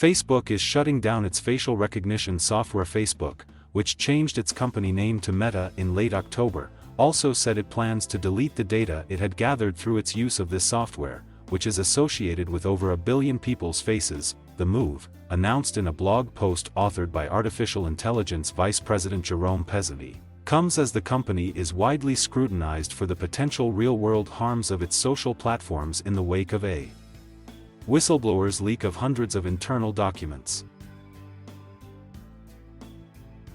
Facebook is shutting down its facial recognition software. Facebook, which changed its company name to Meta in late October, also said it plans to delete the data it had gathered through its use of this software, which is associated with over 1 billion people's faces. The move, announced in a blog post authored by artificial intelligence Vice President Jerome Pesenti, comes as the company is widely scrutinized for the potential real-world harms of its social platforms in the wake of a whistleblower's leak of hundreds of internal documents.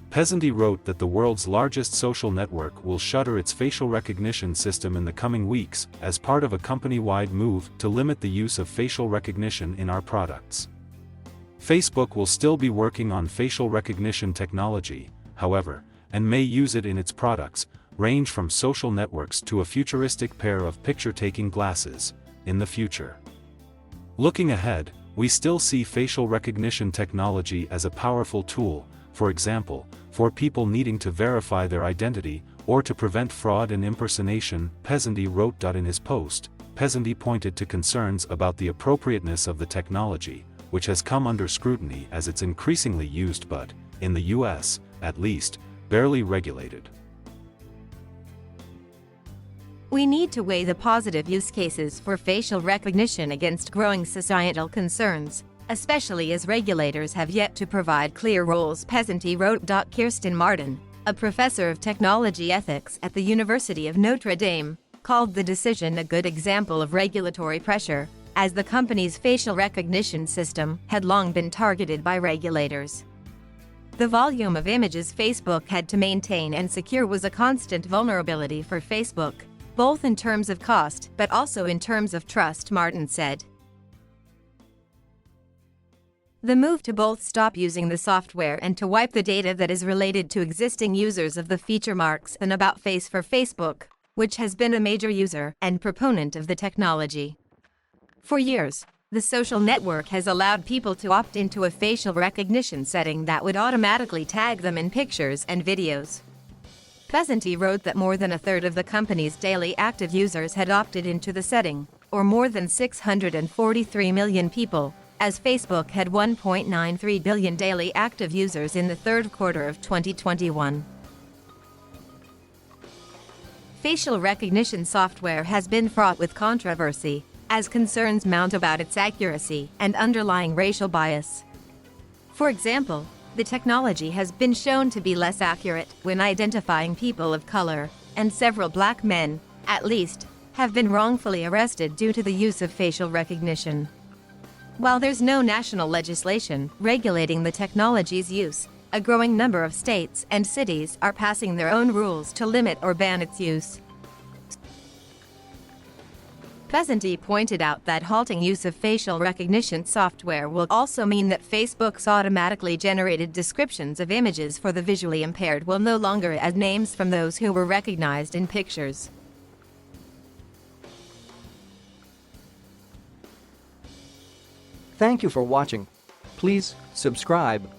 Pesenti wrote that the world's largest social network will shutter its facial recognition system in the coming weeks as part of a company-wide move to limit the use of facial recognition in our products. Facebook will still be working on facial recognition technology, however, and may use it in its products, range from social networks to a futuristic pair of picture-taking glasses, in the future. Looking ahead, we still see facial recognition technology as a powerful tool, for example, for people needing to verify their identity, or to prevent fraud and impersonation, Pesenti wrote. In his post, Pesenti pointed to concerns about the appropriateness of the technology, which has come under scrutiny as it's increasingly used but, in the US, at least, barely regulated. We need to weigh the positive use cases for facial recognition against growing societal concerns, especially as regulators have yet to provide clear roles, Pesenti wrote. Kirsten Martin, a professor of technology ethics at the University of Notre Dame, called the decision a good example of regulatory pressure, as the company's facial recognition system had long been targeted by regulators. The volume of images Facebook had to maintain and secure was a constant vulnerability for Facebook, both in terms of cost but also in terms of trust, Martin said. The move to both stop using the software and to wipe the data that is related to existing users of the feature marks an about face for Facebook, which has been a major user and proponent of the technology. For years, the social network has allowed people to opt into a facial recognition setting that would automatically tag them in pictures and videos. Pesenti wrote that more than a third of the company's daily active users had opted into the setting, or more than 643 million people, as Facebook had 1.93 billion daily active users in the third quarter of 2021. Facial recognition software has been fraught with controversy, as concerns mount about its accuracy and underlying racial bias. For example, the technology has been shown to be less accurate when identifying people of color, and several black men, at least, have been wrongfully arrested due to the use of facial recognition. While there's no national legislation regulating the technology's use, a growing number of states and cities are passing their own rules to limit or ban its use. Pesenti pointed out that halting use of facial recognition software will also mean that Facebook's automatically generated descriptions of images for the visually impaired will no longer add names from those who were recognized in pictures. Thank you for watching. Please subscribe.